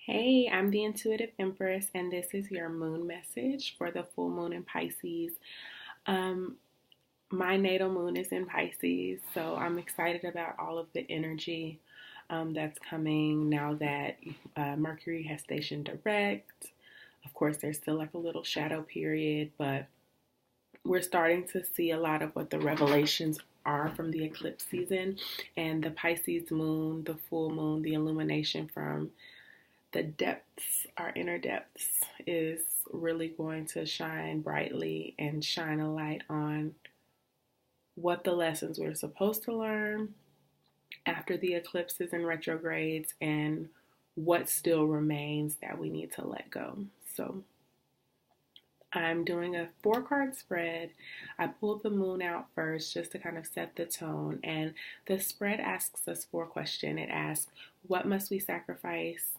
Hey, I'm the Intuitive Empress, and this is your moon message for the full moon in Pisces. Um, my natal moon is in Pisces, so I'm excited about all of the energy that's coming now that Mercury has stationed direct. Of course, there's still like a little shadow period, but we're starting to see a lot of what the revelations are from the eclipse season and the Pisces moon, the full moon, the illumination from the depths, our inner depths, is really going to shine brightly and shine a light on what the lessons we're supposed to learn after the eclipses and retrogrades and what still remains that we need to let go. So I'm doing a 4 card spread. I pulled the moon out first just to kind of set the tone. And the spread asks us 4 questions. It asks, what must we sacrifice?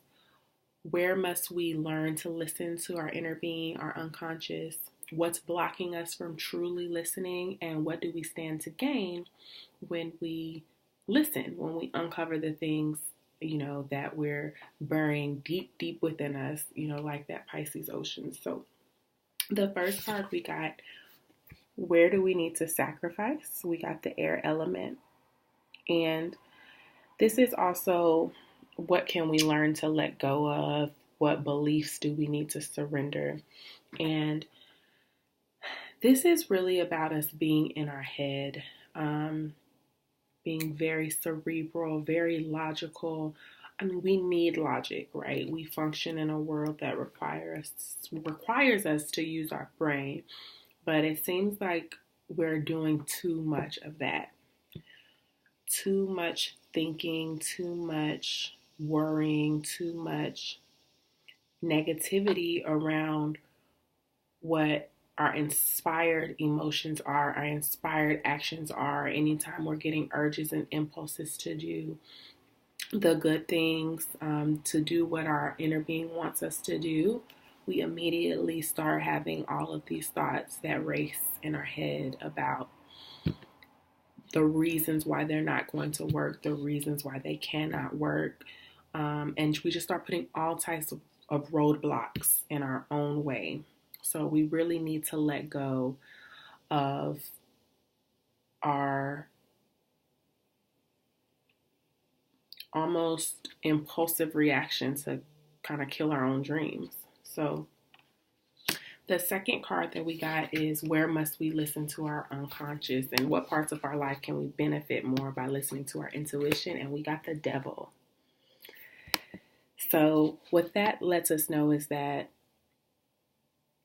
Where must we learn to listen to our inner being, our unconscious? What's blocking us from truly listening? And what do we stand to gain when we listen, when we uncover the things, that we're burying deep, deep within us, like that Pisces ocean. So the first card we got, where do we need to sacrifice? We got the air element. And this is also, what can we learn to let go of? What beliefs do we need to surrender? And this is really about us being in our head, being very cerebral, very logical. I mean, we need logic, right? We function in a world that requires us to use our brain, but it seems like we're doing too much of that. Too much thinking, too much worrying, too much negativity around what our inspired emotions are, our inspired actions are. Anytime we're getting urges and impulses to do the good things, to do what our inner being wants us to do, we immediately start having all of these thoughts that race in our head about the reasons why they're not going to work, the reasons why they cannot work. And we just start putting all types of roadblocks in our own way. So we really need to let go of our almost impulsive reaction to kind of kill our own dreams. So the second card that we got is, where must we listen to our unconscious, and what parts of our life can we benefit more by listening to our intuition? And we got the devil. So what that lets us know is that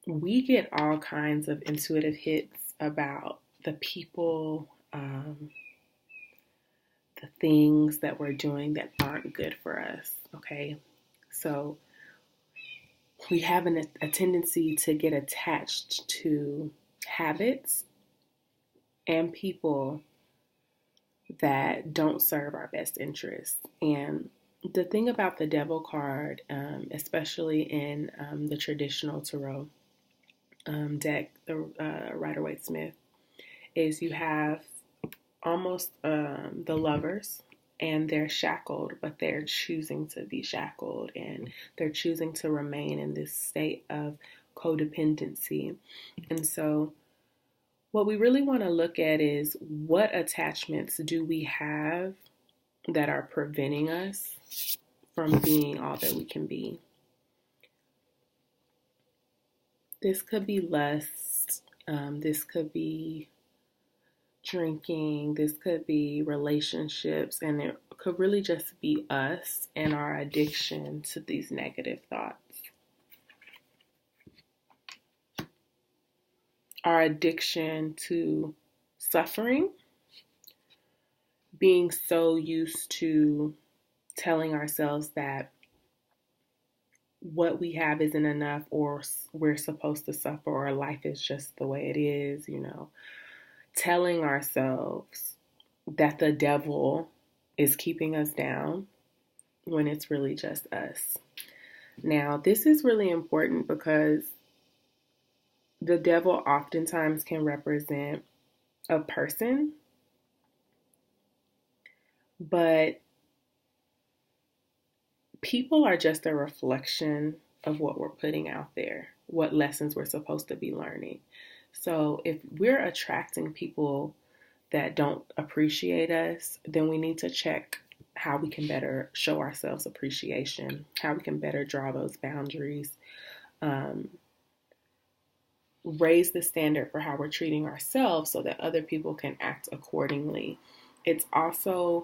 we get all kinds of intuitive hits about the people, the things that we're doing that aren't good for us, okay? So we have a tendency to get attached to habits and people that don't serve our best interests. And the thing about the devil card, especially in the traditional tarot deck, the Rider-Waite-Smith, is you have almost the lovers, and they're shackled, but they're choosing to be shackled, and they're choosing to remain in this state of codependency. And so what we really want to look at is, what attachments do we have that are preventing us from being all that we can be? This could be lust, this could be drinking, this could be relationships, and it could really just be us and our addiction to these negative thoughts. Our addiction to suffering, being so used to telling ourselves that what we have isn't enough, or we're supposed to suffer, or life is just the way it is, telling ourselves that the devil is keeping us down when it's really just us. Now, this is really important because the devil oftentimes can represent a person, but people are just a reflection of what we're putting out there, what lessons we're supposed to be learning. So if we're attracting people that don't appreciate us, then we need to check how we can better show ourselves appreciation, how we can better draw those boundaries, um, raise the standard for how we're treating ourselves so that other people can act accordingly. It's also,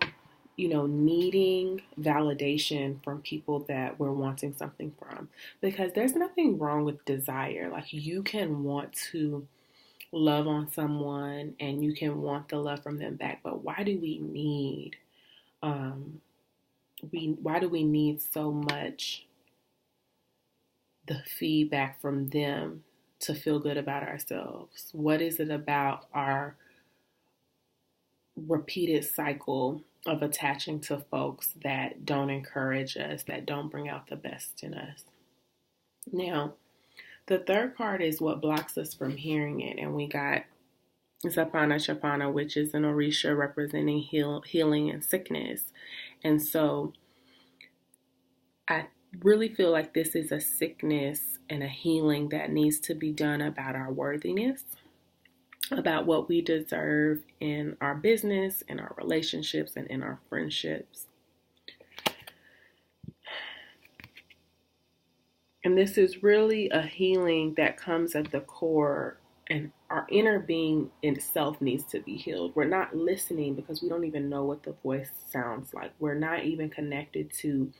needing validation from people that we're wanting something from, because there's nothing wrong with desire. Like, you can want to love on someone and you can want the love from them back, but why do we need why do we need so much the feedback from them to feel good about ourselves? What is it about our repeated cycle of attaching to folks that don't encourage us, that don't bring out the best in us? Now, the third card is what blocks us from hearing it, and we got Zapana Chapana, which is an Orisha representing healing and sickness. And so I really feel like this is a sickness and a healing that needs to be done about our worthiness, about what we deserve in our business, in our relationships, and in our friendships. And this is really a healing that comes at the core, and our inner being itself needs to be healed. We're not listening because we don't even know what the voice sounds like. We're not even connected to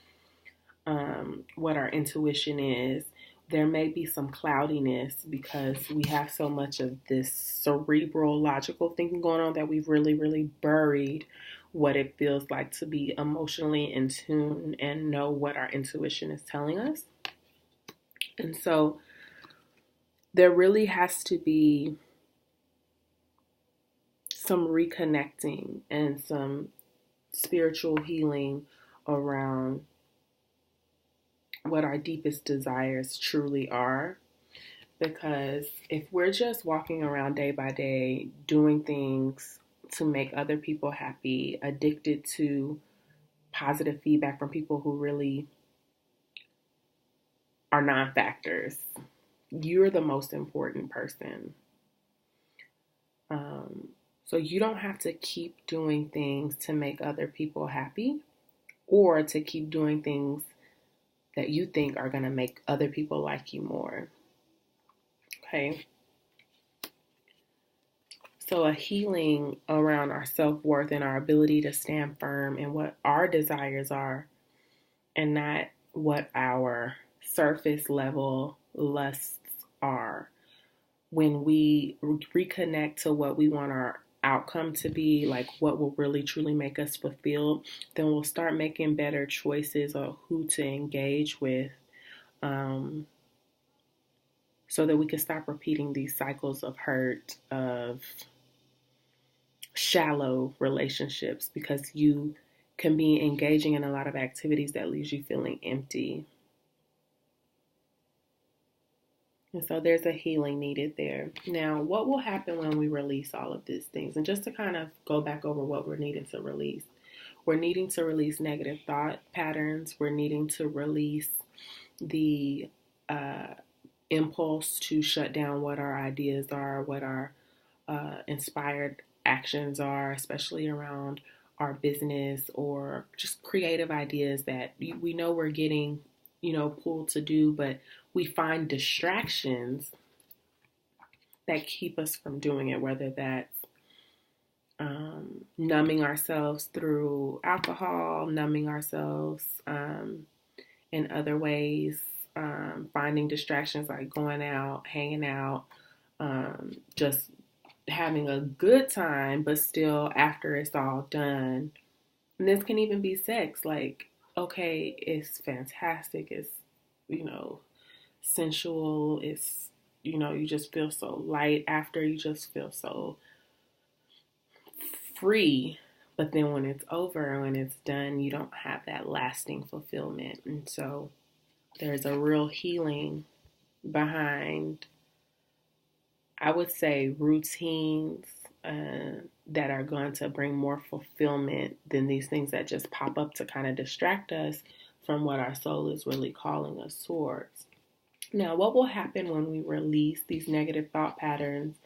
what our intuition is. There may be some cloudiness because we have so much of this cerebral, logical thinking going on that we've really, really buried what it feels like to be emotionally in tune and know what our intuition is telling us. And so there really has to be some reconnecting and some spiritual healing around what our deepest desires truly are. Because if we're just walking around day by day doing things to make other people happy, addicted to positive feedback from people who really are non-factors, you're the most important person. So you don't have to keep doing things to make other people happy or to keep doing things that you think are going to make other people like you more. Okay? So a healing around our self-worth and our ability to stand firm in what our desires are and not what our surface level lusts are. When we reconnect to what we want our outcome to be, like what will really truly make us fulfilled, then we'll start making better choices of who to engage with, so that we can stop repeating these cycles of hurt, of shallow relationships, because you can be engaging in a lot of activities that leaves you feeling empty. And so there's a healing needed there. Now, what will happen when we release all of these things? And just to kind of go back over what we're needing to release. We're needing to release negative thought patterns. We're needing to release the impulse to shut down what our ideas are, what our inspired actions are, especially around our business or just creative ideas that we know we're getting, pulled to do, but we find distractions that keep us from doing it, whether that's numbing ourselves through alcohol, numbing ourselves in other ways, finding distractions like going out, hanging out, just having a good time, but still after it's all done. And this can even be sex. Like, okay, it's fantastic. It's, sensual. It's, you just feel so light after. You just feel so free. But then when it's over, when it's done, you don't have that lasting fulfillment. And so there's a real healing behind, I would say, routines that are going to bring more fulfillment than these things that just pop up to kind of distract us from what our soul is really calling us towards. Now, what will happen when we release these negative thought patterns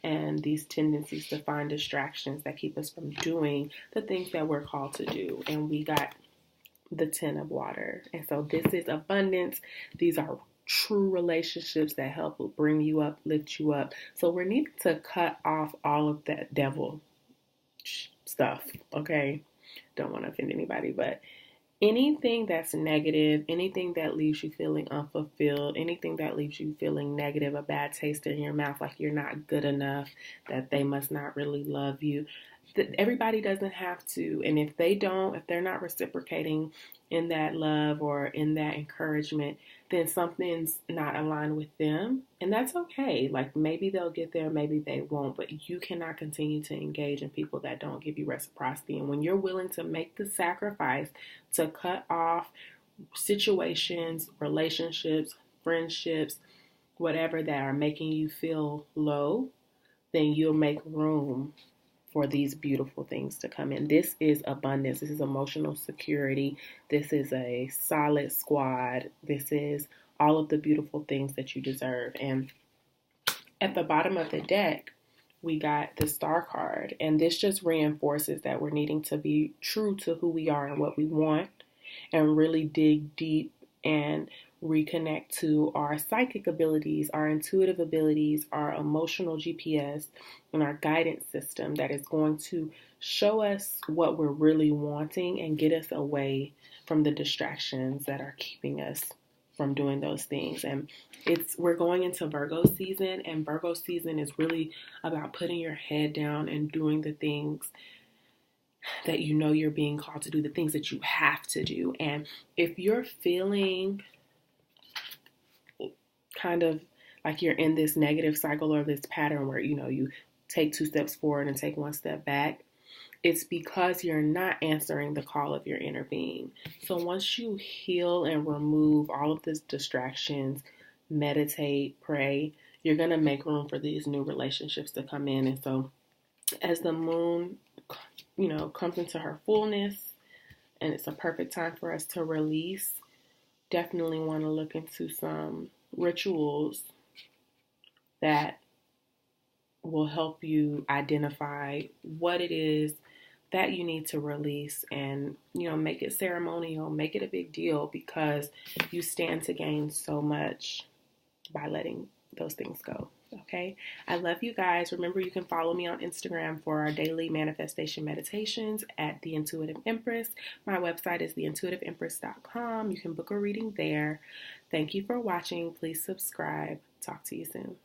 and these tendencies to find distractions that keep us from doing the things that we're called to do? And we got the 10 of water. And so this is abundance. These are true relationships that help bring you up, lift you up. So we're needing to cut off all of that devil stuff, okay? Don't want to offend anybody, but anything that's negative, anything that leaves you feeling unfulfilled, anything that leaves you feeling negative, a bad taste in your mouth, like you're not good enough, that they must not really love you. Everybody doesn't have to. And if they don't, if they're not reciprocating in that love or in that encouragement, then something's not aligned with them. And that's okay. Like maybe they'll get there, maybe they won't, but you cannot continue to engage in people that don't give you reciprocity. And when you're willing to make the sacrifice to cut off situations, relationships, friendships, whatever that are making you feel low, then you'll make room for these beautiful things to come in. This is abundance. This is emotional security. This is a solid squad. This is all of the beautiful things that you deserve. And at the bottom of the deck, we got the Star card. And this just reinforces that we're needing to be true to who we are and what we want and really dig deep and reconnect to our psychic abilities, our intuitive abilities, our emotional GPS, and our guidance system that is going to show us what we're really wanting and get us away from the distractions that are keeping us from doing those things. And we're going into Virgo season, and Virgo season is really about putting your head down and doing the things that you know you're being called to do, the things that you have to do. And if you're feeling kind of like you're in this negative cycle or this pattern where, you take 2 steps forward and take 1 step back, it's because you're not answering the call of your inner being. So once you heal and remove all of these distractions, meditate, pray, you're going to make room for these new relationships to come in. And so as the moon, comes into her fullness and it's a perfect time for us to release, definitely want to look into some rituals that will help you identify what it is that you need to release and, make it ceremonial, make it a big deal, because you stand to gain so much by letting those things go. Okay. I love you guys. Remember, you can follow me on Instagram for our daily manifestation meditations at The Intuitive Empress. My website is theintuitiveempress.com. You can book a reading there. Thank you for watching. Please subscribe. Talk to you soon.